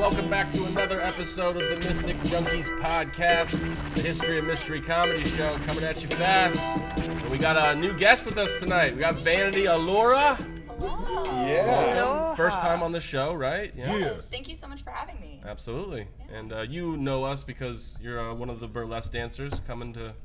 welcome back to another episode of the Mystic Junkies podcast, the history of mystery comedy show coming at you fast. And we got a new guest with us tonight. We got Vanity Allura. Hello. Yeah. Aloha. First time on the show, right? Yes. Thank you so much for having me. Absolutely. And you know us because you're one of the burlesque dancers coming to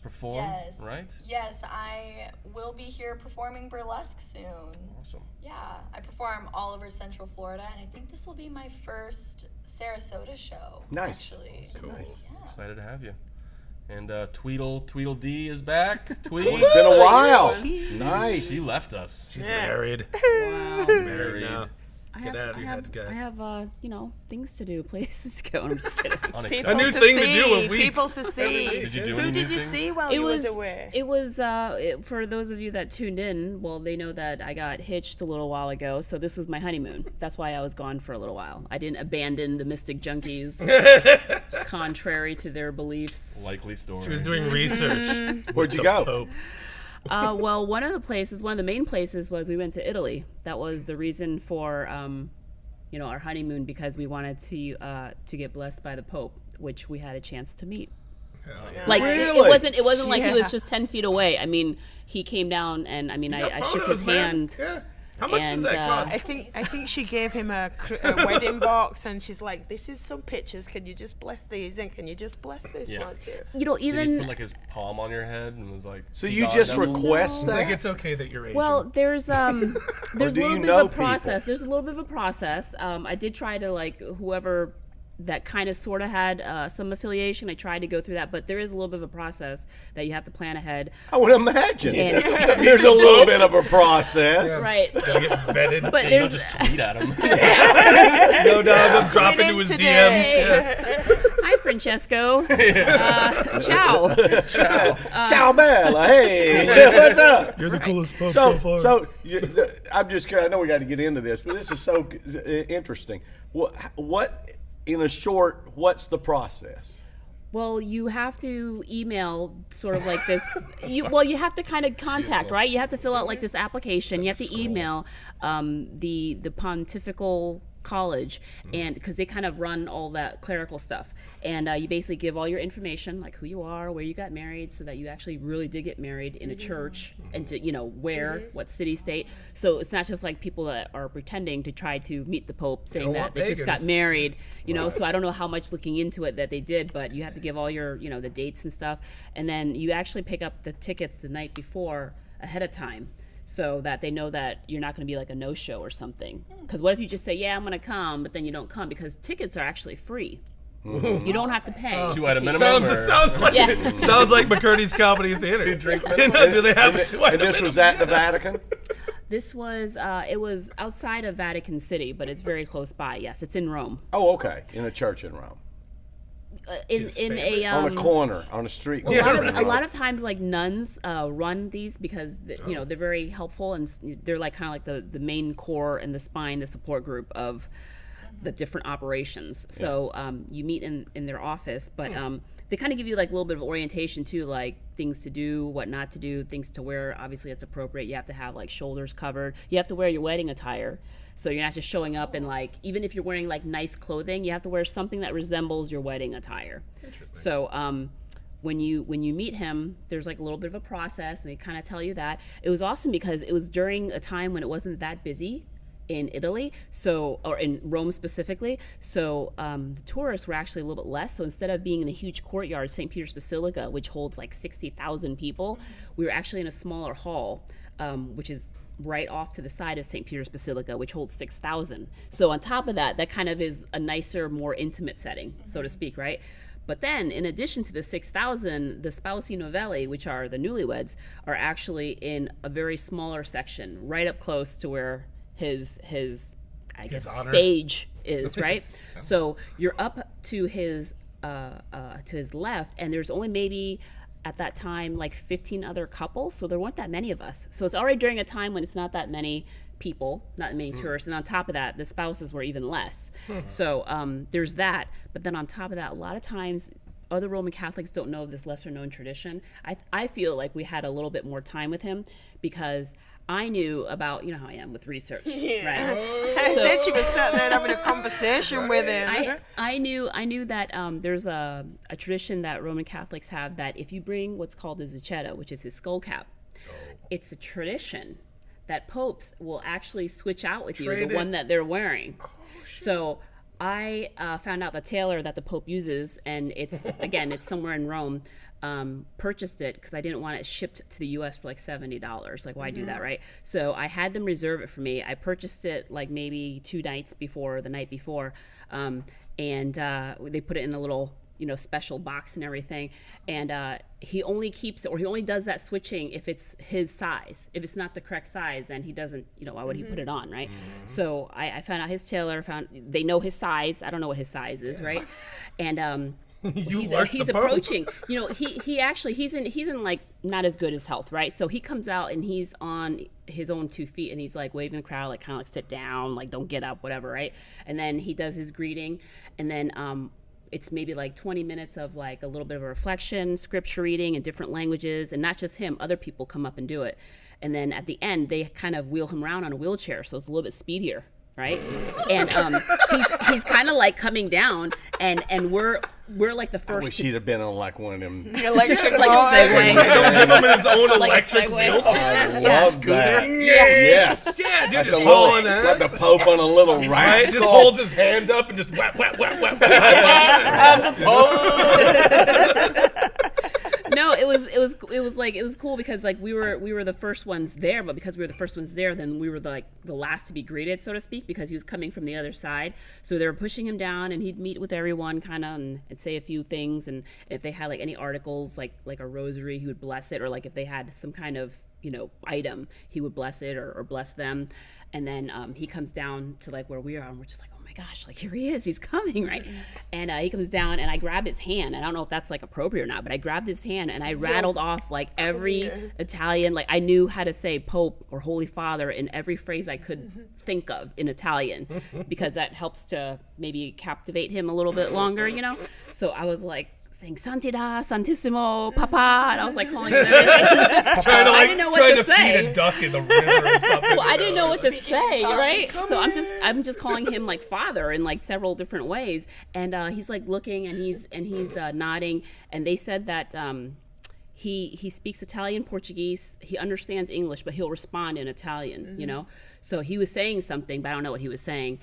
perform, Yes. right? Yes, I will be here performing burlesque soon. Awesome. Yeah, I perform all over Central Florida, and I think this will be my first Sarasota show. Nice. Actually. Cool. Yeah. Excited to have you. And Tweedledee is back. Tweed. It's been a while. Nice. She left us. She's married. Wow. Married now. I Get out of your heads, guys. I have, things to do, places to go. I'm just kidding. Unacceptable. A new thing to do a week. People to see. Did you do Who any did new you things? see while It you was was away? It was for those of you that tuned in. Well, they know that I got hitched a little while ago, so this was my honeymoon. That's why I was gone for a little while. I didn't abandon the Mystic Junkies, contrary to their beliefs. Likely story. She was doing research. Where'd you The go? Pope. Well, one of the main places was we went to Italy. That was the reason for our honeymoon, because we wanted to get blessed by the Pope, which we had a chance to meet. Like Really? it wasn't like he was Yeah. just 10 feet away. I mean, he came down and I shook his hand. Yeah. How much does And, that cost? I think she gave him a wedding box, and she's like, "This is some pictures. Can you just bless these, and can you just bless this Yeah. one too?" You know, Did he even put like his palm on your head and was like? So "Be you God just devil"? request It's like that? it's okay that you're Asian. well, there's do a you little bit know of a process. people? There's a little bit of a process. I did try to whoever that kind of sort of had some affiliation. I tried to go through that, but there is a little bit of a process that you have to plan ahead. I would imagine. And- There's a little bit of a process. Right. Gotta get vetted. But Yeah, you don't there's just tweet at him. No dog, drop Coming into in his today. DMs. Yeah. Hi, Francesco. Ciao. Ciao, Bella. Hey, what's up? You're the coolest Pope so far. I'm just. I know we got to get into this, but this is so interesting. What? In a short, what's the process? Well, you have to email sort of like this. You have to kind of contact, right? You have to fill out like this application. You have to email the Pontifical College, and because they kind of run all that clerical stuff, and you basically give all your information, like who you are, where you got married, so that you actually really did get married in a church, and to where, what city, state. So it's not just like people that are pretending to try to meet the Pope, saying don't that want they just got pagans. married. So I don't know how much looking into it that they did, but you have to give all your the dates and stuff, and then you actually pick up the tickets the night before ahead of time, so that they know that you're not going to be like a no-show or something. Because what if you just say, yeah, I'm going to come, but then you don't come? Because tickets are actually free. You don't have to pay. 2 at a to see- minimum. Sounds like Yeah. sounds like McCurdy's Comedy Theater. drink Do they have a 2 And this was at the Vatican. This was, it was outside of Vatican City, but it's very close by. Yes, it's in Rome. Oh, okay. In a church in Rome. In a On a corner, on a street. a lot of times, like nuns run these because they're very helpful, and they're like kind of like the main core and the spine, the support group of the different operations. So you meet in their office, but they kind of give you like a little bit of orientation too, like things to do, what not to do, things to wear. Obviously, it's appropriate. You have to have like shoulders covered. You have to wear your wedding attire. So you're not just showing up in like, even if you're wearing like nice clothing, you have to wear something that resembles your wedding attire. Interesting. So when you meet him, there's like a little bit of a process, and they kind of tell you that. It was awesome because it was during a time when it wasn't that busy in Italy, or in Rome specifically. So the tourists were actually a little bit less. So instead of being in the huge courtyard, St. Peter's Basilica, which holds like 60,000 people, we were actually in a smaller hall, which is right off to the side of St. Peter's Basilica, which holds 6,000. So on top of that, that kind of is a nicer, more intimate setting, so to speak, right? But then, in addition to the 6,000, the sposi novelli, which are the newlyweds, are actually in a very smaller section, right up close to where his I guess honor. stage is, right? So you're up to his left, and there's only maybe at that time like 15 other couples, so there weren't that many of us. So it's already during a time when it's not that many people, not many tourists, and on top of that, the spouses were even less. So there's that. But then on top of that, a lot of times other Roman Catholics don't know this lesser known tradition. I feel like we had a little bit more time with him because I knew about, you know how I am with research, Yeah. right? I said she was sitting there having a conversation with him. I knew that there's a tradition that Roman Catholics have that if you bring what's called the zucchetto, which is his skull cap, it's a tradition that popes will actually switch out with you the one that they're wearing. So I found out the tailor that the Pope uses, and it's somewhere in Rome. Purchased it because I didn't want it shipped to the U.S. for like $70. Like, why do that, right? So I had them reserve it for me. I purchased it like maybe the night before, and they put it in a little, special box and everything. And he only keeps it, or he only does that switching if it's his size. If it's not the correct size, then he doesn't, why would he put it on, right? So I found out his tailor, they know his size. I don't know what his size is, right? And he's approaching, he's in like not as good as health, right? So he comes out and he's on his own 2 feet and he's like waving the crowd, like kind of like sit down, like don't get up, whatever, right? And then he does his greeting, and then it's maybe like 20 minutes of like a little bit of a reflection, scripture reading in different languages, and not just him, other people come up and do it. And then at the end, they kind of wheel him around on a wheelchair, so it's a little bit speedier, right? And he's kind of like coming down, and we're like the first. I wish he'd have been on like one of them. Electric like a Segway. Don't give him his own Like a electric Segway. wheelchair. I love that. Yeah, Yes. dude, Like just the hauling little- ass. like the Pope on a little Right? rascal. Just holds his hand up and just whap, whap, whap, whap, whap. No, it was cool because like we were the first ones there, but because we were the first ones there, then we were the last to be greeted, so to speak, because he was coming from the other side. So they were pushing him down, and he'd meet with everyone kind of and say a few things, and if they had like any articles like a rosary, he would bless it, or like if they had some kind of item, he would bless it or bless them. And then he comes down to like where we are, and we're just like, oh my gosh, like here he is, he's coming, right? And he comes down, and I grab his hand, and I don't know if that's like appropriate or not, but I grabbed his hand and I rattled off like every Italian, like I knew how to say Pope or Holy Father in every phrase I could think of in Italian, because that helps to maybe captivate him a little bit longer, So I was like saying Santidad, Santissimo, Papa, and I was like calling him everything. I didn't know what to feed say. a duck in the river or something. Well, I didn't know what to say, right? So I'm just calling him like father in like several different ways, and he's like looking and he's nodding, and they said that he speaks Italian, Portuguese, he understands English, but he'll respond in Italian, So he was saying something, but I don't know what he was saying.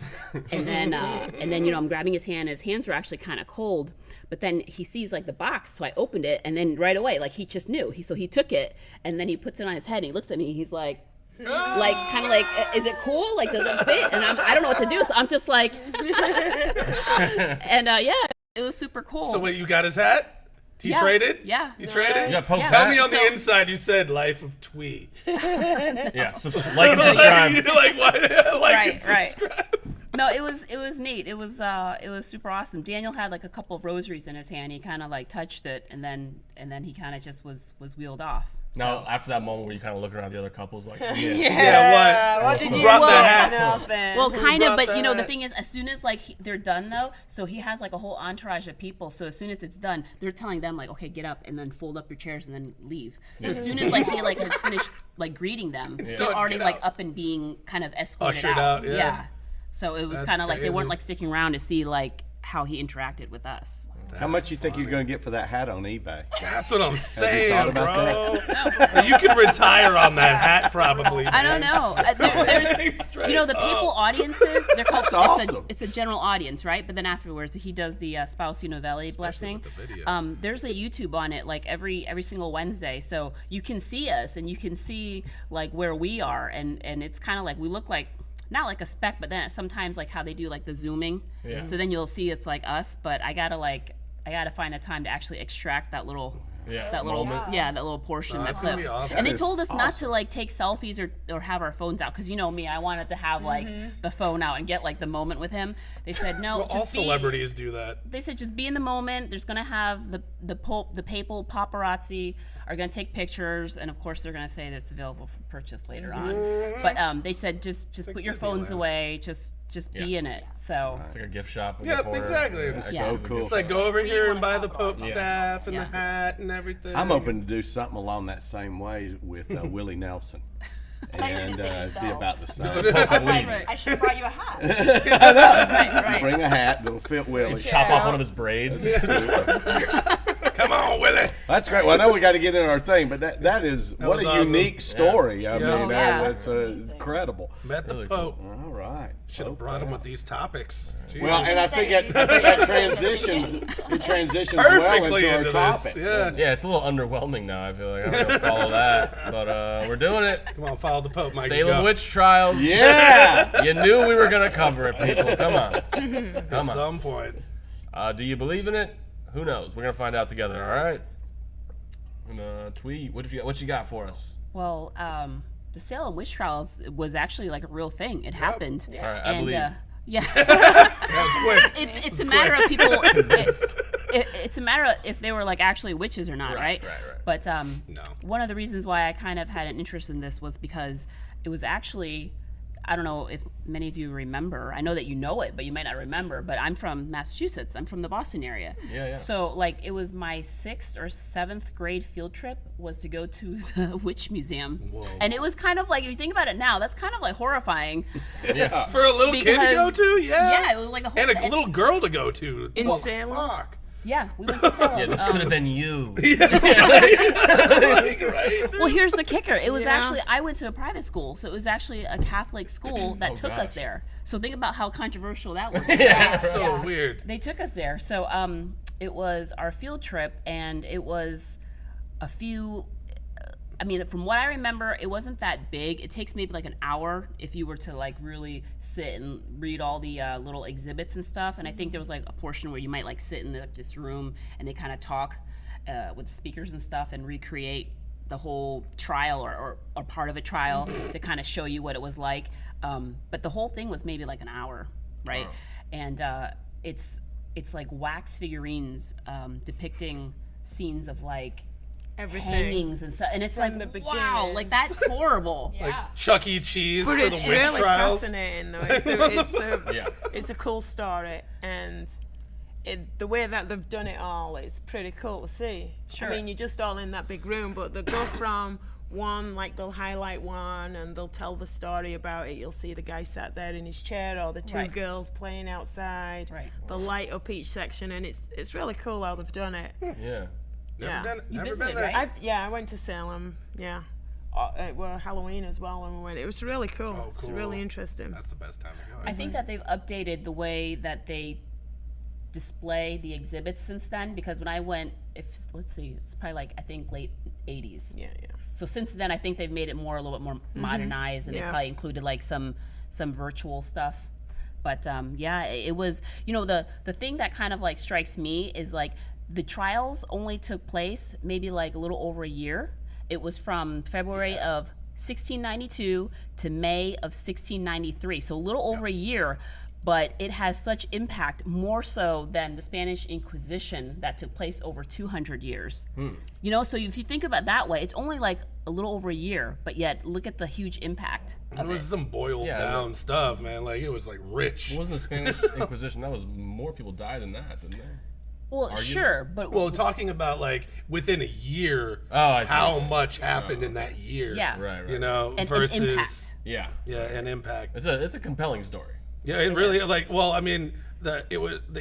And then I'm grabbing his hand. His hands were actually kind of cold, but then he sees like the box, so I opened it, and then right away, like he just knew. So he took it, and then he puts it on his head, and he looks at me. He's like kind of like, is it cool? Like, does it fit? And I don't know what to do, so I'm just like, and it was super cool. So wait, you got his hat? You Yeah. traded? Yeah. You traded? Yeah, Pope's Tell hat. me on the So- inside you said Life of Twee. Yeah, like and subscribe. You're like, what? Like and Right. subscribe. No, it was neat. It was super awesome. Daniel had like a couple of rosaries in his hand. He kind of like touched it, and then he kind of just was wheeled off. Now, after that moment where you kind of looking around the other couples, like, yeah. Yeah, What did you Brought the want? hat. Nothing. Well, kind of, brought but that? the thing is, as soon as like they're done though, so he has like a whole entourage of people. So as soon as it's done, they're telling them like, okay, get up and then fold up your chairs and then leave. So as soon as like he like has finished like greeting them, they're Done, already get like out. up and being kind of escorted Ushered out, yeah. Yeah. So it was That's kind of like they crazy. weren't like sticking around to see like how he interacted with us. How much you think you're going to get for that hat on eBay? That's what I'm saying, thought about bro. You can retire on that hat probably. I don't know. There's, Straight the people audiences, they're called, awesome. it's a general audience, right? But then afterwards, he does the Spousey Novelli blessing. with the video. There's a YouTube on it, like every single Wednesday. So you can see us and you can see like where we are. And it's kind of like, we look like, not like a speck, but then sometimes like how they do like the zooming. Yeah. So then you'll see it's like us, but I gotta find the time to actually extract that little moment. that little portion, that that's gonna clip. be awesome. And they That told is us not to like take selfies or have our phones out, because you know me, I wanted to have like the phone out and get like the moment with him. They said no, Well, all just be, celebrities do that. they said just be in the moment. There's gonna have the papal paparazzi are gonna take pictures, and of course they're gonna say that it's available for purchase later on. But they said just put your phones Disneyland. away, just be in it. So It's like a gift shop. In Yep, the corner. exactly. Extra Yeah. So cool. It's like go over here and buy the want Pope paparazzi. staff and Yes. the hat and everything. I'm hoping to do something along that same way with Willie Nelson. thought you were gonna say it'd be yourself. about the same. I was like, Right. I should have brought you a hat. Right. Bring a hat that'll fit Willie. Chop off one of his braids. Come on, Willie. That's great. Well, I know we got to get in our thing, but that is what was a awesome. unique story. I mean, Oh, yeah. that's Amazing. incredible. Met the Really Pope. All right. Should have brought him with these topics. Jeez. Well, and I think Say, that transitions well Perfectly into our into topic. this. Yeah. Yeah, it's a little underwhelming now. I feel like I'm gonna follow that, but we're doing it. Come on, follow the Pope, Mike. Salem Witch Trials. Yeah. You knew we were gonna cover it, people. Come on. At Come on. some point. Do you believe in it? Who knows? We're gonna find out together. All right. And Tweet, what you got for us? Well, the Salem Witch Trials was actually like a real thing. It happened. All right, I And, believe. yeah. That was quick. It's a matter of people. It's a matter of if they were like actually witches or not, right? Right. But No. one of the reasons why I kind of had an interest in this was because it was actually, I don't know if many of you remember. I know that you know it, but you might not remember. But I'm from Massachusetts. I'm from the Boston area. Yeah. So like it was my 6th or 7th grade field trip was to go to the Witch Museum, Whoa. and it was kind of like, if you think about it now, that's kind of like horrifying. Yeah. For a little kid to go Because- to? Yeah. Yeah, it was like a whole. And a little girl to go to. In Well, Salem? Fuck. Yeah, we went to Salem. Yeah, this could have been you. Right? Well, here's the kicker. It was Yeah. actually, I went to a private school, so it was actually a Catholic school that Oh, took gosh. us there. So think about how controversial that was. So Yeah. weird. They took us there. So it was our field trip, and it was a few. I mean, from what I remember, it wasn't that big. It takes maybe like an hour if you were to like really sit and read all the little exhibits and stuff. And I think there was like a portion where you might like sit in this room and they kind of talk with the speakers and stuff and recreate the whole trial or part of a trial to kind of show you what it was like. But the whole thing was maybe like an hour, right? Wow. And it's like wax figurines depicting scenes of like Everything. hangings and stuff, and it's From like the wow, beginning. like that's horrible. Yeah. Chuck E. Cheese But for it's the witch really trials. fascinating, though. It's Yeah. it's a cool story, and the way that they've done it all is pretty cool to see. Sure. I mean, you're just all in that big room, but they go from one, like they'll highlight one, and they'll tell the story about it. You'll see the guy sat there in his chair, or the two Right. girls playing outside. Right. They'll light up each section, and it's really cool how they've done it. Yeah. Yeah. You Never visited, been there. right? I went to Salem. Yeah. It were Halloween as well when we went. It was really cool. Oh, It's cool. really interesting. That's the best time to go. I think that they've updated the way that they display the exhibits since then, because when I went, let's see, it's probably like I think late 80s. Yeah. So since then, I think they've made it a little bit more modernized, and they Yeah. probably included like some virtual stuff. But yeah, it was, the thing that kind of like strikes me is like the trials only took place maybe like a little over a year. It was from February of 1692 to May of 1693, so a little over a year. But it has such impact, more so than the Spanish Inquisition that took place over 200 years. So if you think about it that way, it's only like a little over a year, but yet look at the huge impact It of was it. some boiled down stuff, man. Like it was like rich. It wasn't the Spanish Inquisition. That was more people died than that, didn't they? Well, sure, but Well, talking about like within a year, Oh, I see. how much happened in that year? yeah, Right. You know, An versus impact. Yeah. an impact. It's a compelling story. Yeah, it really like. Well, I mean, the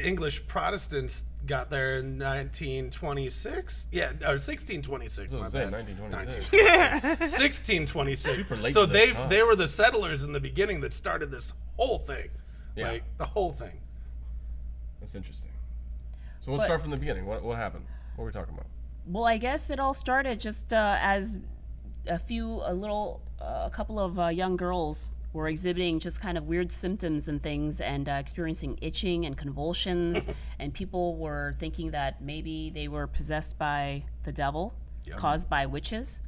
English Protestants got there in 1926. Yeah, or 1626. I was my saying, bad. 1926. 1626. Super late So to this cause. they were the settlers in the beginning that started this whole thing. Yeah. Like the whole thing. That's interesting. So we'll But- start from the beginning. What happened? What were we talking about? Well, I guess it all started just as a couple of young girls were exhibiting just kind of weird symptoms and things, and experiencing itching and convulsions, and people were thinking that maybe they were possessed by the devil, caused by witches,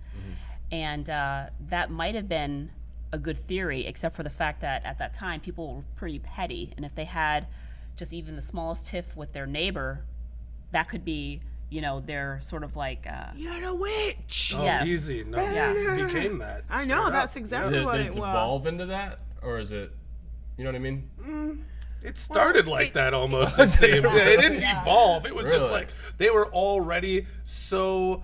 and that might have been a good theory, except for the fact that at that time people were pretty petty, and if they had just even the smallest tiff with their neighbor, that could be, they're sort of like You're a witch. Oh, Yes. easy. No, Yeah. it became that. I straight know, up. that's Did exactly it, what did it it was. devolve into that, or is it? You know what I mean? It started like that almost. It seemed. Yeah, it didn't evolve. It was just Really? like they were already so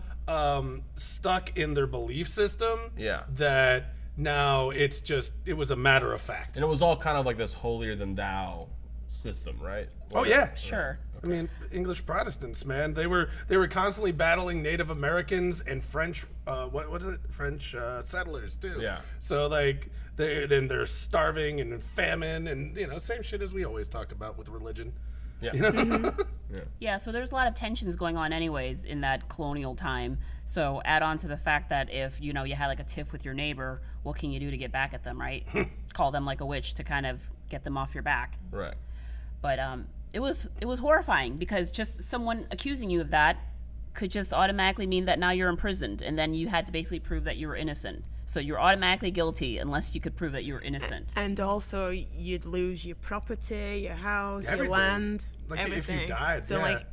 stuck in their belief system Yeah. that Now it's just, it was a matter of fact. And it was all kind of like this holier than thou system, right? Oh yeah, Sure. I mean, English Protestants, man, they were constantly battling Native Americans and French, what is it? French settlers too. Yeah. So like, they're starving and famine and same shit as we always talk about with religion. Yeah. Yeah, so there's a lot of tensions going on anyways in that colonial time. So add on to the fact that if, you had like a tiff with your neighbor, what can you do to get back at them, right? Call them like a witch to kind of get them off your back. Right. But it was horrifying because just someone accusing you of that could just automatically mean that now you're imprisoned, and then you had to basically prove that you were innocent. So you're automatically guilty unless you could prove that you were innocent. And also, you'd lose your property, your house, Everything. your land, Like, if you everything. died, so yeah. like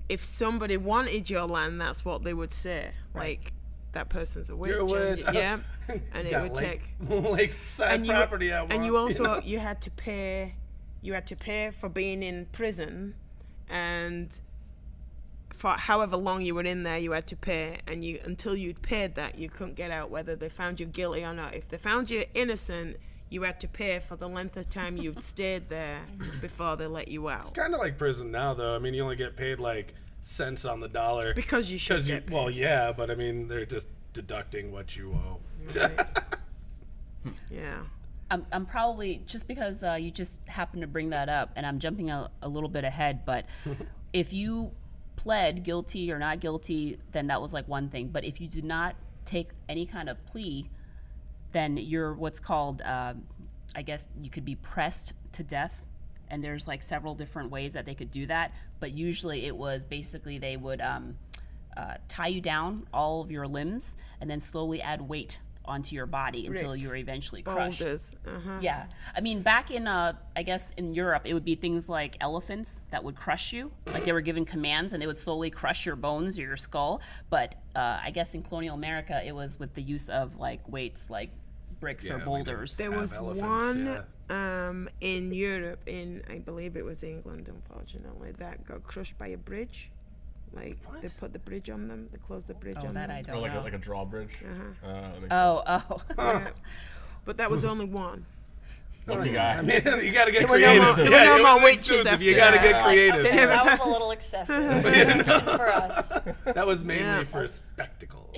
if somebody wanted your land, that's what they would say. Like, that person's a witch. You're a witch. And, yeah, and it Got would take. lakeside property out. And you also you had to pay. You had to pay for being in prison, and for however long you were in there, you had to pay, and until you'd paid that, you couldn't get out, whether they found you guilty or not. If they found you innocent, you had to pay for the length of time you'd stayed there before they let you out. It's kind of like prison now, though. I mean, you only get paid like cents on the dollar Because you should get paid. Well, yeah, but I mean, they're just deducting what you owe. Right. Yeah. I'm probably, just because you just happened to bring that up, and I'm jumping a little bit ahead, but if you pled guilty or not guilty, then that was like one thing. But if you did not take any kind of plea, then you're what's called, I guess you could be pressed to death. And there's like several different ways that they could do that. But usually it was basically they would tie you down, all of your limbs, and then slowly add weight onto your body until you were eventually crushed. Boulders. Uh-huh. Yeah. I mean, back in, I guess in Europe, it would be things like elephants that would crush you. Like they were given commands and they would slowly crush your bones or your skull. But I guess in colonial America, it was with the use of like weights, like bricks or boulders. There was elephants, one in Europe, I believe it was England, unfortunately, that got crushed by a bridge. Like, they put the bridge on them, they closed the bridge on that them. I don't Or like know. like a drawbridge. That makes Oh. Yeah. But that was only one. sense. Lucky guy. I mean, you got to get There were no creative. more- there were no it more was witches exclusive. after You got to that. get creative. That was a little excessive for us. That was mainly Yeah. for spectacle,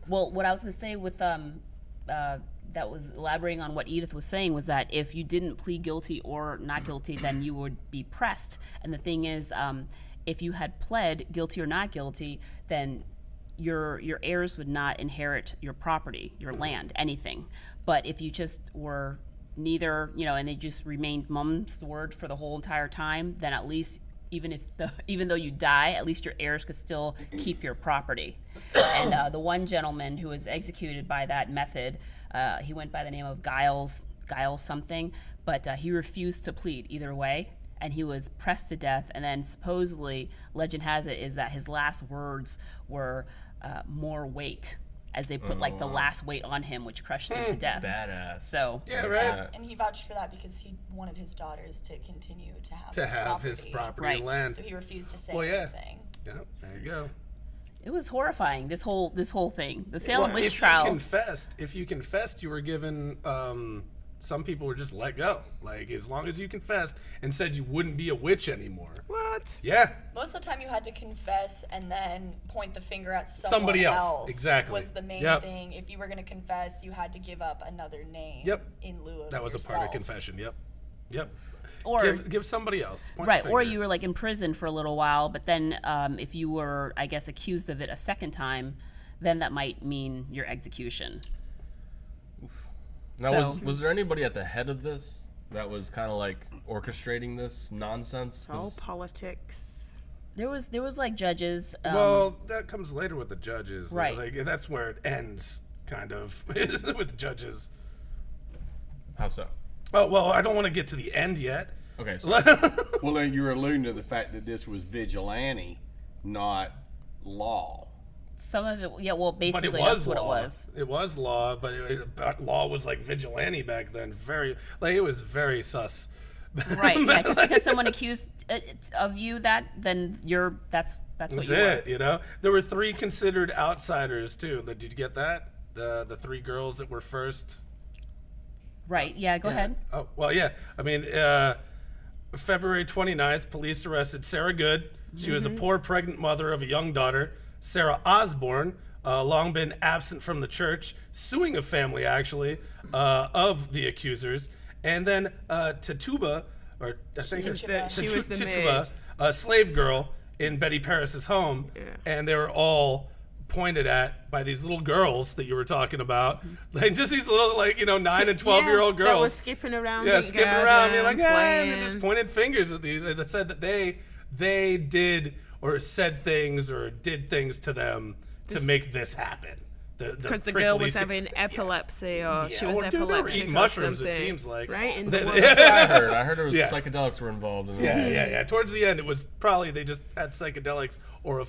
Well, what I was going to say with that was elaborating on what Edith was saying was that if you didn't plead guilty or not guilty, then you would be pressed. And the thing is, if you had pled guilty or not guilty, then your heirs would not inherit your property, your land, anything. But if you just were neither, and they just remained mum's word for the whole entire time, then at least even though you die, at least your heirs could still keep your property. And the one gentleman who was executed by that method, he went by the name of Giles something, but he refused to plead either way, and he was pressed to death. And then supposedly, legend has it, is that his last words were more weight, as they put like the last weight on him, which crushed him to death. Badass. So Yeah, right. And he vouched for that because he wanted his daughters to continue to have To his have property. his property Right. and land. So he refused to say Well, yeah. anything. Yeah, there you go. it was horrifying. This whole thing, the Salem Witch if Trials. if you confessed, you were given. Some people were just let go. Like, as long as you confessed and said you wouldn't be a witch anymore. What? Yeah. Most of the time you had to confess and then point the finger at Somebody someone else. Exactly. was the main Yep. thing. If you were going to confess, you had to give up another name Yep. in lieu of That was yourself. a part of confession. Yep. Or Give somebody else. Point right, the or finger. you were like in prison for a little while, but then if you were, I guess, accused of it a second time, then that might mean your execution. Now, So- was there anybody at the head of this that was kind of like orchestrating this nonsense? 'Cause- All politics. There was like judges. Well, that comes later with the judges. Right. Like, that's where it ends, kind of, with judges. How so? Oh, well, I don't want to get to the end yet. Okay, so Well, then you're alluding to the fact that this was vigilante, not law. Some of it, yeah. Well, But basically, it was that's what law. it was. It was law, but law was like vigilante back then. It was very sus. Right. Yeah. Just because someone accused of you then that's what That's you were. it. There were 3 considered outsiders too. Did you get that? the 3 girls that were first. Right. Yeah. Go ahead. Oh, well, yeah. I mean, February 29th, police arrested Sarah Good. She was a poor pregnant mother of a young daughter. Sarah Osborne, long been absent from the church, suing a family, actually, of the accusers. And then Tituba, or I think it's She was the Tituba, maid. a slave girl in Betty Paris's home. Yeah. And they were all pointed at by these little girls that you were talking about. Like, just these little, 9 and 12-year-old girls. That was skipping around. Yeah, getting skipping girls around, being like, yeah, and they playing. just pointed fingers at these. And they said that they did or said things or did things to them to make this happen. Because the girl was having epilepsy, or she was or they were epileptic, eating or mushrooms. something, It seems like, right? In They- the they- woods. I heard it was Yeah. psychedelics were involved in it. Yeah. Towards the end, it was probably they just had psychedelics or a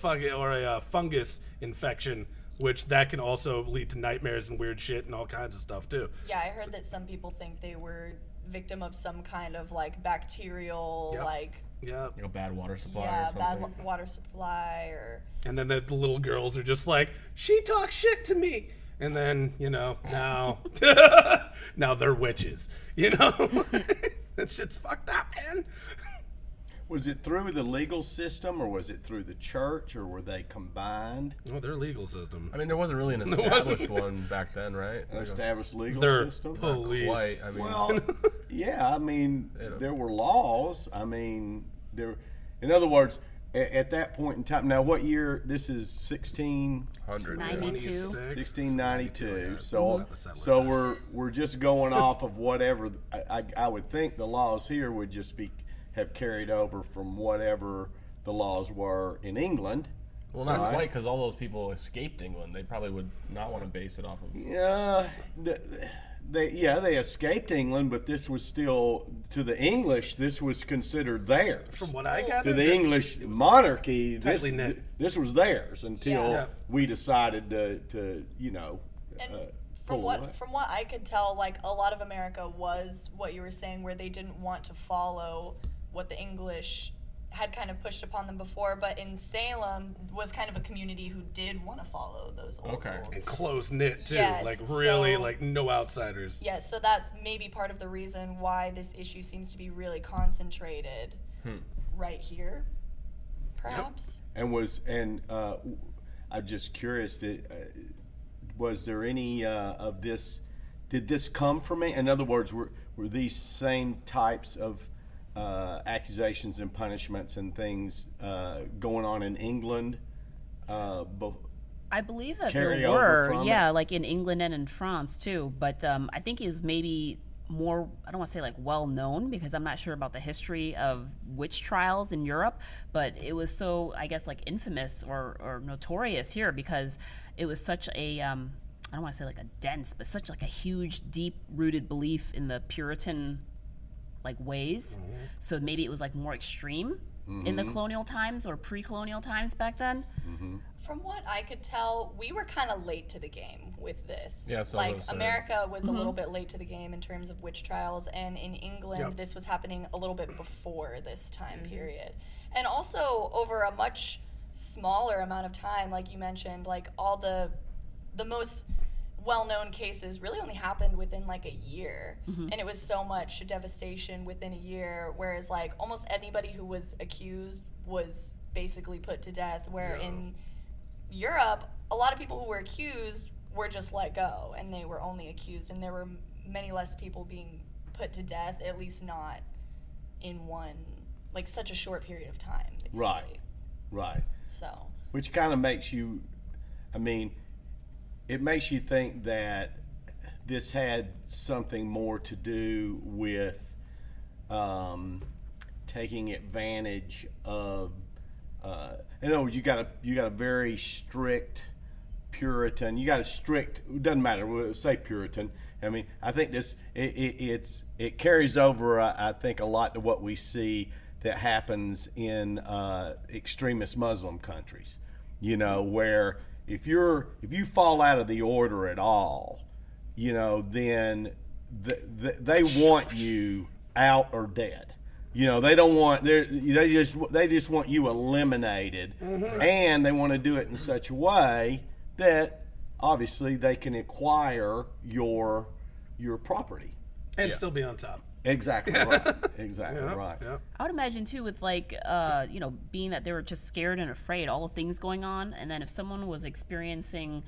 fungus infection, which that can also lead to nightmares and weird shit and all kinds of stuff too. Yeah, I heard that some people think they were victim of some kind of like bacterial, Yep. like Yeah. Like a bad water supply yeah, or bad something. water supply or. And then the little girls are just like, she talks shit to me. And then, now now they're witches. That shit's fucked up, man. Was it through the legal system, or was it through the church, or were they combined? Oh, their legal system. I mean, there wasn't really an established one back then, right? An established legal Their system? police. Quite. I mean, Well, yeah, I mean, They don't- there were laws. I mean, in other words, at that point in time, now what year, this is 100. 92. 1692. So we're just going off of whatever. I would think the laws here would just have carried over from whatever the laws were in England. Well, not Right. quite, because all those people escaped England. They probably would not want to base it off of. Yeah, they escaped England, but this was still, to the English, this was considered theirs. From what I gathered, To the English monarchy, tightly knit. this was theirs until Yeah. we decided to And pull away. from what I could tell, like a lot of America was what you were saying, where they didn't want to follow what the English had kind of pushed upon them before, but in Salem was kind of a community who did want to follow those old Okay. rules. and close knit too, Yes, like really, so- like no outsiders. Yeah, so that's maybe part of the reason why this issue seems to be really concentrated right here, perhaps. I'm just curious, was there any of this? Did this come from it? In other words, were these same types of accusations and punishments and things going on in England? I believe that Carry there over were, from yeah, like in England and in France too. But I think it was maybe more, I don't want to say like well known, because I'm not sure about the history of witch trials in Europe, but it was so, I guess, like infamous or notorious here because it was such a, I don't want to say like a dense, but such like a huge, deep rooted belief in the Puritan like ways. So maybe it was like more extreme in the colonial times or pre-colonial times back then. From what I could tell, we were kind of late to the game with this. Yeah, that's what I like was saying. America was a little bit late to the game in terms of witch trials, and in England, Yep. this was happening a little bit before this time period, and also over a much smaller amount of time. Like you mentioned, like all the most well-known cases really only happened within like a year, and it was so much devastation within a year. Whereas like almost anybody who was accused was basically put to death. Where in Europe, a lot of people who were accused were just let go, and they were only accused, and there were many less people being put to death, at least not in one, like such a short period of time. Basically. Right. So. Which kind of makes you, it makes you think that this had something more to do with taking advantage of. In other words, you got a very strict Puritan. You got a strict. It doesn't matter. We'll say Puritan. I think this it carries over. I think a lot to what we see that happens in extremist Muslim countries. Where if you fall out of the order at all, then they want you out or dead. They don't want they just want you eliminated, and they want to do it in such a way that obviously they can acquire your property. And still be on top. Exactly right. Exactly right. Yeah. I would imagine too, with like, being that they were just scared and afraid, all the things going on, and then if someone was experiencing,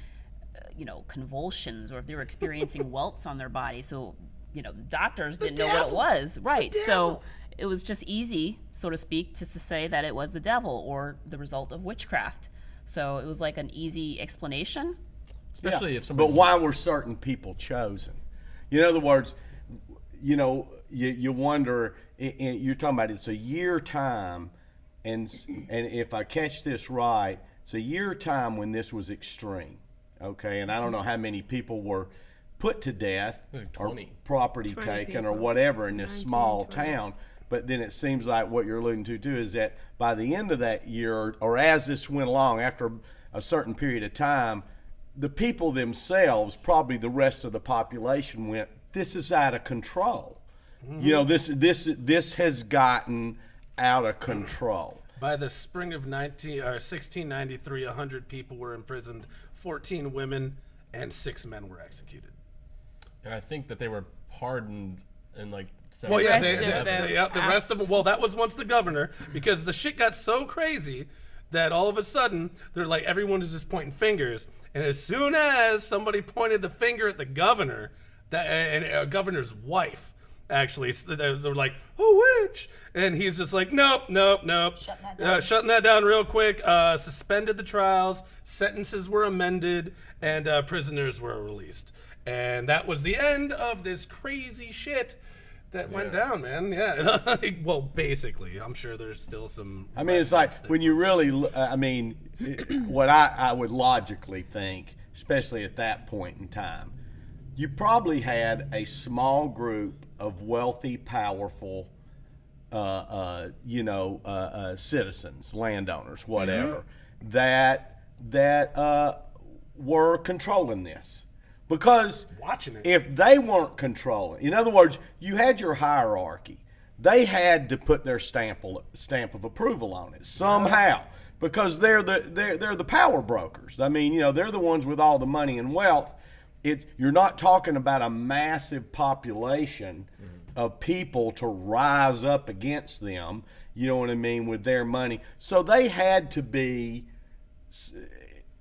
convulsions, or if they were experiencing welts on their body, so the doctors didn't know what it was, right? So it was just easy, so to speak, to say that it was the devil or the result of witchcraft. So it was like an easy explanation. Especially if somebody. But why were certain people chosen? In other words, you wonder. You're talking about it's a year time, and if I catch this right, it's a year time when this was extreme. Okay, and I don't know how many people were put to death Like or 20. property 20 taken or people. whatever in this 19, small 20. town. But then it seems like what you're alluding to too is that by the end of that year, or as this went along, after a certain period of time, the people themselves, probably the rest of the population, went, "This is out of control." This has gotten out of control. By the spring of 1693, 100 people were imprisoned, 14 women, and 6 men were executed. And I think that they were pardoned in like. Well, yeah, rest of them the rest of them. Well, that was once the governor, because the shit got so crazy that all of a sudden they're like, everyone is just pointing fingers, and as soon as somebody pointed the finger at the governor, and a governor's wife, actually, they're like, "Oh, witch," and he's just like, "Nope." Shutting that down. Shutting that down real quick. Suspended the trials, sentences were amended, and prisoners were released. And that was the end of this crazy shit that went down, man. Yeah. Well, basically, I'm sure there's still some. I mean, it's like when you really, what I would logically think, especially at that point in time, you probably had a small group of wealthy, powerful, citizens, landowners, whatever, that were controlling this. Because Watching it. if they weren't controlling, in other words, you had your hierarchy. They had to put their stamp of approval on it somehow, because they're the power brokers. I mean, they're the ones with all the money and wealth. You're not talking about a massive population of people to rise up against them. You know what I mean, with their money. So they had to be,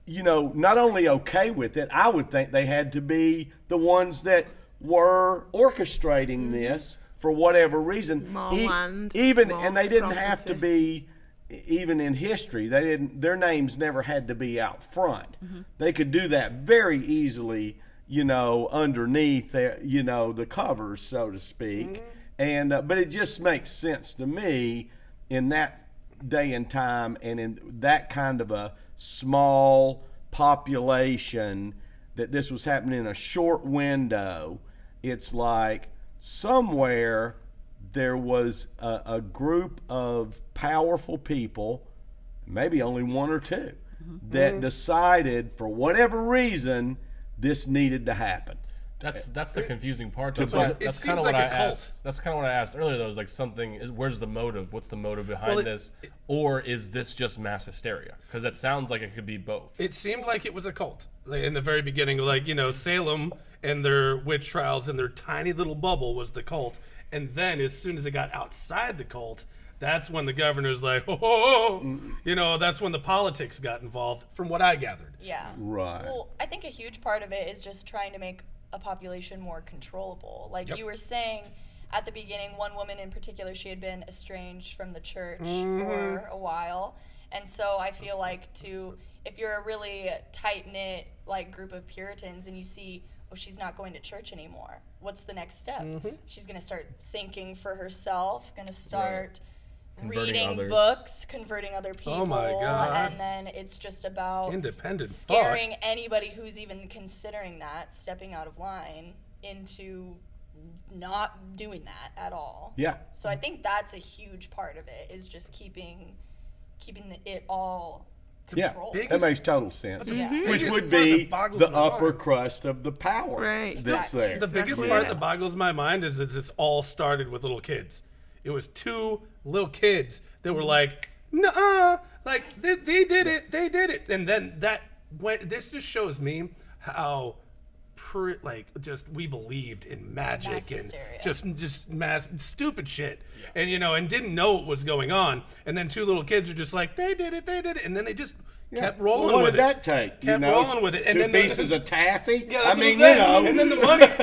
not only okay with it, I would think they had to be the ones that were orchestrating this for whatever reason. More land, even more and they didn't have to property. be, even in history, their names never had to be out front. They could do that very easily, underneath the covers, so to speak. And but it just makes sense to me in that day and time, and in that kind of a small population, that this was happening in a short window. It's like somewhere there was a group of powerful people, maybe only one or two, that decided for whatever reason this needed to happen. That's the confusing part. That's But what, it that's seems kind of like what a I cult. asked. That's kind of what I asked earlier. Though, is like where's the motive? What's the motive behind this? Or is this just mass hysteria? Because that sounds like it could be both. It seemed like it was a cult in the very beginning. Like, Salem and their witch trials and their tiny little bubble was the cult. And then as soon as it got outside the cult, that's when the governor's like, that's when the politics got involved, from what I gathered. Yeah. Right. Well, I think a huge part of it is just trying to make a population more controllable. Like you were saying at the beginning, one woman in particular, she had been estranged from the church for a while. And so I feel like if you're a really tight-knit group of Puritans and you see, she's not going to church anymore, what's the next step? She's going to start thinking for herself, going to start Converting reading others. books, converting other people. Oh my God. And then it's just about Independent scaring anybody who's even considering that, stepping out of line, into not doing that at all. Yeah. So I think that's a huge part of it, is just keeping it all Yeah, controlled. that makes total sense. Yeah. Which biggest would part be that boggles the my upper mind. crust of the power Right. that's there. The biggest Exactly. part Yeah. that boggles my mind is that this all started with little kids. It was 2 little kids that were like, "Nuh-uh," like they did it, and then this just shows me how we believed in magic Mass and hysteria. just mass stupid shit, and and didn't know what was going on, and then two little kids are just like they did it, and then they just kept rolling Well, what with did it. that take? Kept rolling with it, and Two then pieces of taffy. Yeah, that's I what mean, I'm saying. you know.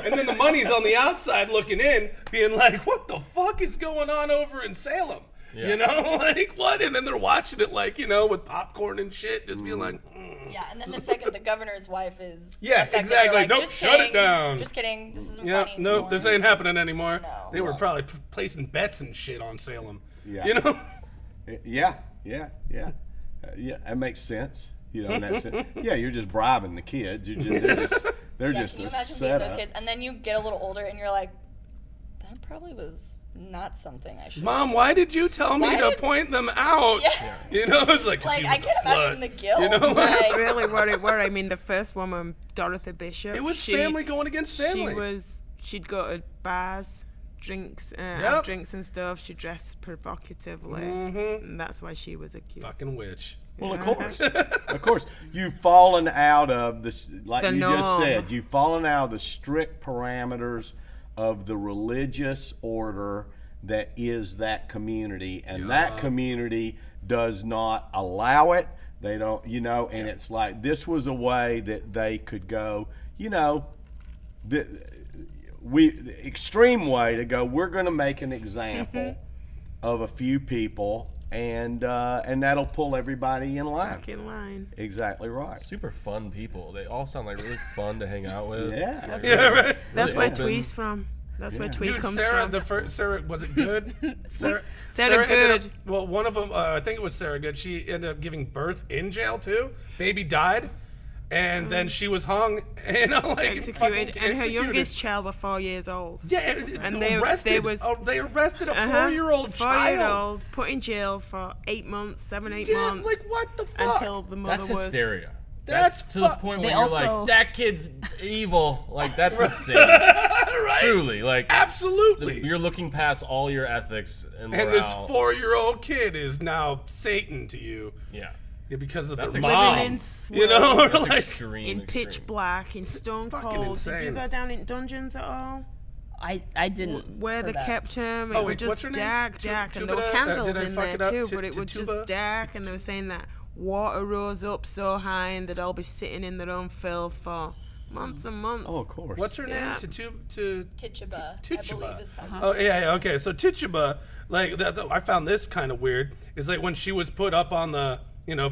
And then the money's on the outside looking in, being like, "What the fuck is going on over in Salem?" Yeah. You know, like what? And then they're watching it, like with popcorn and shit, just being like, Yeah, and then the second the governor's wife is Yeah, affected, exactly. they're like, Nope, just shut it kidding, down. Just kidding. This isn't "Yeah, funny no, anymore." this ain't happening anymore." No. They were probably placing bets and shit on Salem. Yeah. You know. Yeah. That makes sense. In that sense. Yeah, you're just bribing the kids. They're Yeah, just can you a imagine being those setup. kids? And then you get a little older and you're like, that probably was not something I should Mom, have why did you tell me Why to did- point them out? Yeah. It's like, 'cause Like, she I was can a imagine slut. the guilt. You know, That's Like, really what it were. I mean, the first woman, Dorothy Bishop. It was family going against family. She'd go to bars, drinks, Yep. have drinks and stuff. She dressed provocatively, and that's why she was accused. Fucking witch. Well, of course, you've fallen out of this, like The you just norm. said. You've fallen out of the strict parameters of the religious order that is that community, and that community does not allow it. They don't, and it's like this was a way that they could go, the extreme way to go. We're going to make an example of a few people. And that'll pull everybody in line. Back in line. Exactly right. Super fun people. They all sound like really fun to hang out with. Yeah. Yeah, right. That's Really where open. Twee's from. That's where Twee Dude, comes Sarah, from. Sarah, was it Good? Sarah Sarah ended Good. up- well, one of them, I think it was Sarah Good. She ended up giving birth in jail too. Baby died, and then she was hung. Like Executed, fucking and her executed. youngest child was 4 years old. Yeah, And they arrested. was- They arrested a Uh-huh. 4-year-old child. 4-year-old, put in jail for 8 months, 8 Yeah, months. like what the fuck? Until the mother That's was. hysteria. That's to the fu- point They where you're also- like, that kid's evil. Like, that's insane. Right? Truly. Like, Absolutely. you're looking past all your ethics and morale. And this 4-year-old kid is now Satan to you. Yeah. Yeah, because of That's the extreme. mom. Living in You swirl, know, or That's like extreme. in pitch extreme. black, in stone fucking cold. Did insane. you go down in dungeons at all? I didn't. Where for they that. kept him, it Oh, was wait, what's just her name? dark, and there were Tubada? candles Did I in fuck there it up? too, but it was Tuba? just dark, and they were saying that water rose up so high and they'd all be sitting in their own filth for months and months. Oh, of course. What's her Yeah. name? Tituba, I Tituba. believe is how Oh yeah, okay. So Tituba, like I found this kind of weird. Is like when she was put up on the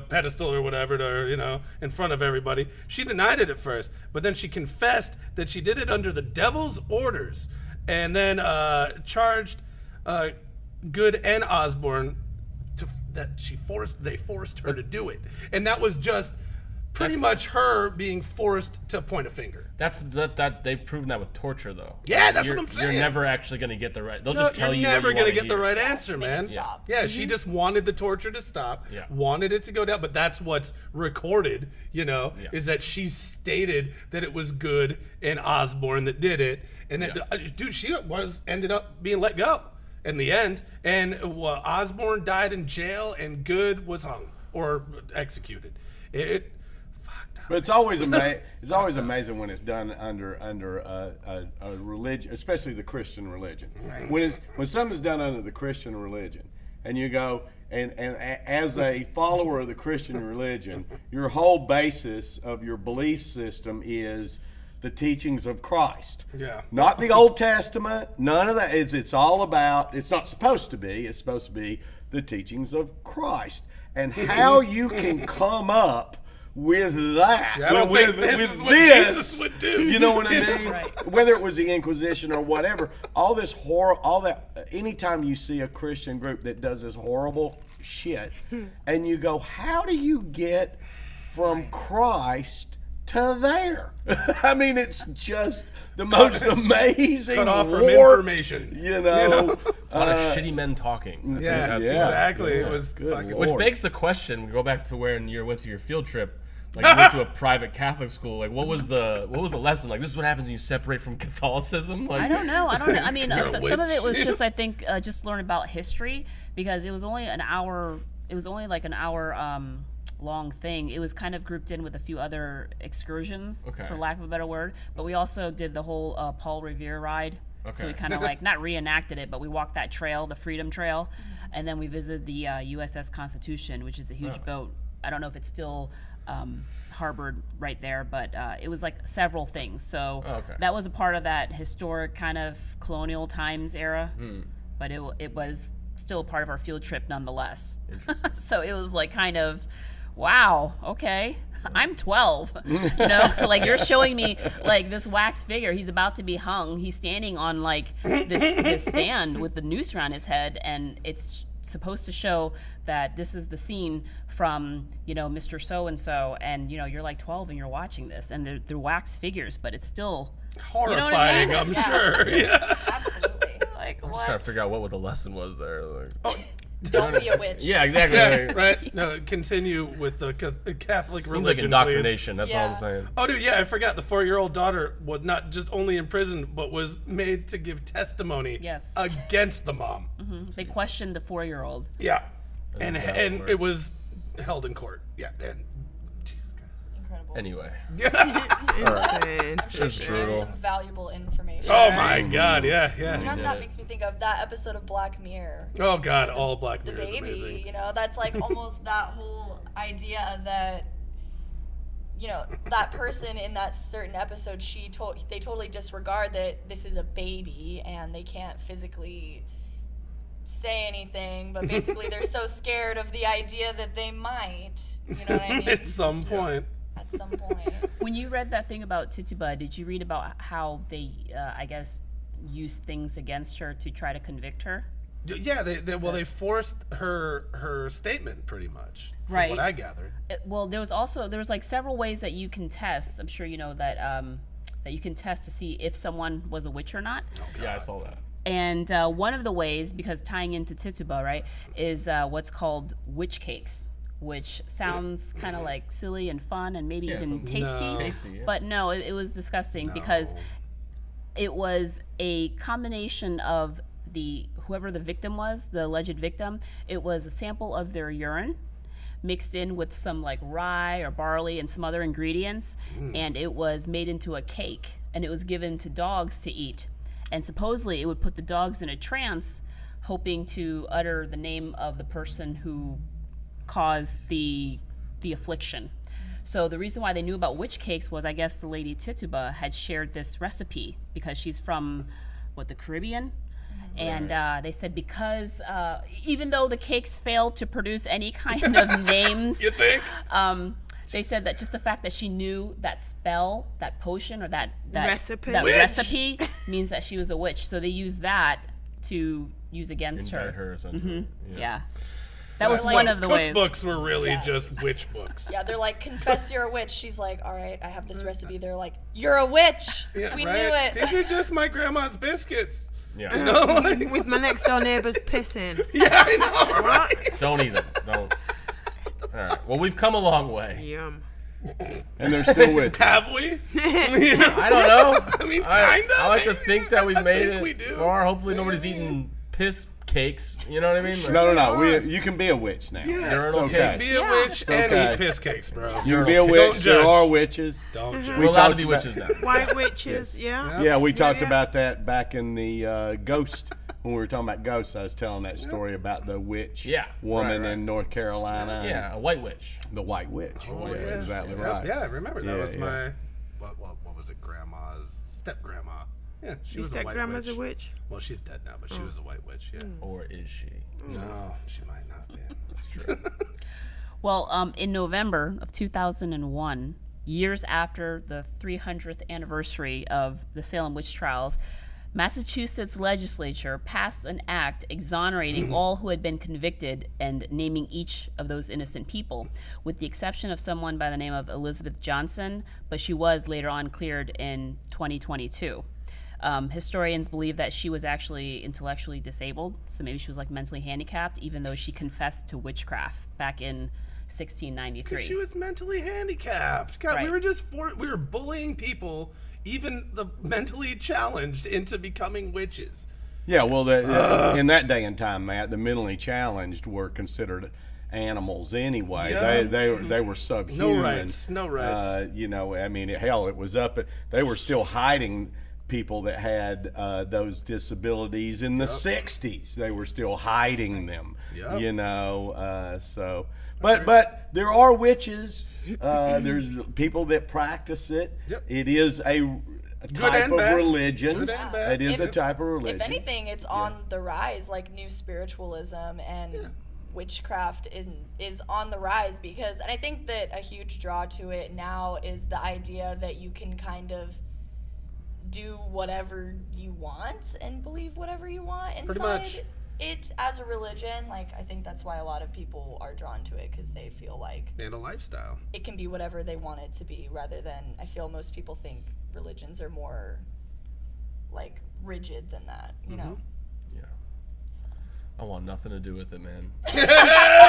pedestal or whatever, to in front of everybody. She denied it at first, but then she confessed that she did it under the devil's orders, and then charged Good and Osborne they forced her to do it, and that was just pretty much her being forced to point a finger. That they've proven that with torture, though. Yeah, that's You're- what I'm saying. You're never actually going to get the right. They'll just tell You're you. never what you gonna wanna get the hear. right answer, to make it man. stop. Yeah, she just wanted the torture to stop. Yeah. Wanted it to go down, but that's what's recorded. Is that she stated that it was Good and Osborne that did it, and then dude, she ended up being let go in the end, and Osborne died in jail, and Good was hung or executed. But it's always amazing when it's done under a religion, especially the Christian religion. Right. When something's done under the Christian religion, and you go and as a follower of the Christian religion, your whole basis of your belief system is the teachings of Christ. Yeah. Not the Old Testament. None of that. It's all about. It's not supposed to be. It's supposed to be the teachings of Christ, and how you can come up with that, I don't think this is what Jesus would do. You know what I mean? Right. Whether it was the Inquisition or whatever, all this horror, all that. Anytime you see a Christian group that does this horrible shit, and you go, how do you get from Christ to there? I mean, it's just the most amazing Cut off from warp, information. You know, A lot of shitty men talking. Yeah, That's yeah. exactly. It Yeah. was Good fucking. Lord. Which begs the question. We go back to when you went to your field trip. Like you went to a private Catholic school. Like what was the lesson? Like this is what happens when you separate from Catholicism. Like I don't know. I mean, You're a some of it was witch. just I think just learn about history because it was only an hour. It was only like an hour long thing. It was kind of grouped in with a few other excursions, Okay. for lack of a better word. But we also did the whole Paul Revere ride. So we Okay. kind of like not reenacted it, but we walked that trail, the Freedom Trail, and then we visited the USS Constitution, which is a huge boat. I don't know if it's still harbored right there, but it was like several things. So okay. that was a part of that historic kind of colonial times era, but it was still a part of our field trip nonetheless. So it was like kind of, wow, okay. I'm 12, like you're showing me like this wax figure. He's about to be hung. He's standing on like this stand with the noose around his head, and it's supposed to show that this is the scene from Mr. So-and-so, and you're like 12 and you're watching this, and they're wax figures, but it's still Horrifying, I I'm sure. Yeah. Absolutely. like I'm what? just trying to figure out what the lesson was there. Like, Don't be a witch. yeah, exactly. Yeah, right? No, continue with the Catholic Seems like religion, indoctrination. That's all Yeah. I'm saying. Please. Oh, dude, yeah, I forgot. The 4-year-old daughter was not just only imprisoned, but was made to give testimony Yes. against the mom. They questioned the 4-year-old. Yeah. And that and word. it was held in court. Yeah, and Jesus Christ. Incredible. Anyway, Insane. I'm sure It's she brutal. gives some valuable information. Oh my God, yeah, You know yeah. what did that it. makes me think of? That episode of Black Mirror. Oh God, all Black The Mirror is baby, amazing. that's like almost that whole idea that that person in that certain episode, they totally disregard that this is a baby and they can't physically say anything, but basically they're so scared of the idea that they might, you know what I mean? At some point. At some point. When you read that thing about Tituba, did you read about how they, I guess, used things against her to try to convict her? Yeah, they forced her statement pretty much. From Right. what I gathered. Well, there was like several ways that you can test. I'm sure you know that that you can test to see if someone was a witch or not. yeah, I saw that. And one of the ways, because tying into Tituba, right, is what's called witch cakes, which sounds kind of like silly and fun and maybe even something- tasty. No. Tasty, yeah. But no, it was disgusting because it was a combination of whoever the victim was, the alleged victim. It was a sample of their urine mixed in with some like rye or barley and some other ingredients, and it was made into a cake, and it was given to dogs to eat. And supposedly it would put the dogs in a trance, hoping to utter the name of the person who caused the affliction. So the reason why they knew about witch cakes was, I guess, the lady Tituba had shared this recipe because she's from the Caribbean. And they said because even though the cakes failed to produce any kind of names, You think? they said that just the fact that she knew that spell, that potion, or that Recipe. that Witch. recipe means that she was a witch. So they used that to use against Indict her. her essentially. Yeah, that was So one of the ways. cookbooks were really Yeah. just witch books. Yeah, they're like, confess you're a witch. She's like, all right, I have this recipe. They're like, you're a witch. Yeah, We right? knew it. These are just my grandma's biscuits. Yeah. With my next door neighbor's pissing. Yeah, I know. Right? Don't eat them. Don't. All right. Well, we've come a long way. Yum. And they're still with you. Have we? I don't know. I mean, I kinda. like to think that we've I made think it we do. far. Hopefully, nobody's eating piss cakes. You know what I mean? Like, No. You can be a witch now. Urinal It's okay. cakes. Be a witch and okay. eat piss cakes, bro. You can be a Don't witch. There judge. are witches. Don't judge. We're allowed to talked be about- witches now. White witches, yeah. Yeah, we talked yeah. about that back in the ghost. When we were talking about ghosts, I was telling that story about the witch Yeah, woman right. in North Carolina. Yeah, a white witch. The white witch. Oh, yeah, exactly yeah, right. Yeah, I remember. That Yeah, was yeah. my, what was it, grandma's step-grandma. Yeah, she Your was a white step-grandma's witch. a witch? Well, she's dead now, but she was a white witch, yeah. Or is she? No, she might not be. That's true. Well, in November of 2001, years after the 300th anniversary of the Salem Witch Trials, Massachusetts legislature passed an act exonerating all who had been convicted and naming each of those innocent people, with the exception of someone by the name of Elizabeth Johnson, but she was later on cleared in 2022. Historians believe that she was actually intellectually disabled, so maybe she was like mentally handicapped, even though she confessed to witchcraft back in 1693. She was mentally handicapped. God, Right. we were bullying people, even the mentally challenged, into becoming witches. Yeah, well, in that day and time, Matt, the mentally challenged were considered animals anyway. Yeah. They were subhuman. No rights. You know, I mean, hell, it was up. They were still hiding people that had those disabilities in the 60s. They were still hiding them. Yep. You know, so. But there are witches. There's people that practice it. Yep. It is a type and of bad. religion. Good and bad. It is a If- type of religion. If anything, it's on the rise. Like new spiritualism and witchcraft is on the rise because, and I think that a huge draw to it now is the idea that you can kind of do whatever you want and believe whatever you want inside Pretty much. it as a religion. Like I think that's why a lot of people are drawn to it because they feel like And a lifestyle. it can be whatever they want it to be rather than I feel most people think religions are more like rigid than that, you know. Yeah. I want nothing to do with it, man.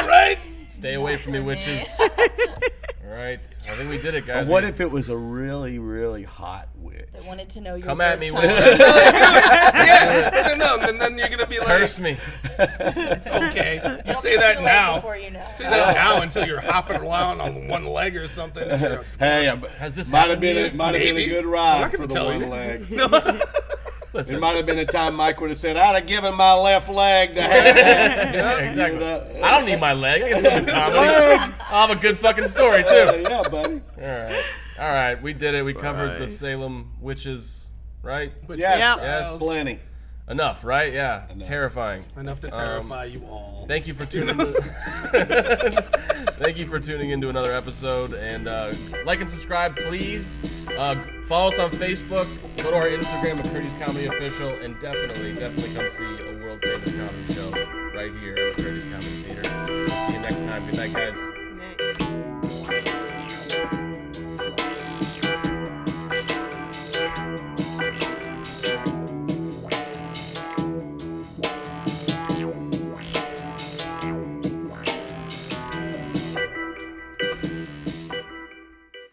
Right? Stay away from me, For me. witches. All right. I think we did it, guys. But what if it was a really, really hot witch? They wanted to know your Come at birth me, time. witches. Yeah. No, and then you're gonna be like, Curse me. okay. You It'll say be that too late now. before you know. Say that now until you're hopping around on one leg or something. And you're Hey, Has this might have happened been to you? a Maybe. good I'm ride not for gonna the tell one you. leg. Listen. It might have been a time Mike would have said, "I'd have given my left leg to have." Yeah, exactly. I don't need my leg. I can still do comedy. I'll have a good fucking story, too. Yeah, buddy. All right. We did it. We covered the Salem witches, right? Yes, Yes. plenty. Enough, right? Yeah. Terrifying. enough to terrify you all. Thank you for tuning Thank you for tuning into another episode, and like and subscribe, please. Follow us on Facebook. Go to our Instagram at Curdy's Comedy Official, and definitely come see a world famous comedy show right here at the Curdy's Comedy Theater. We'll see you next time. Good night, guys.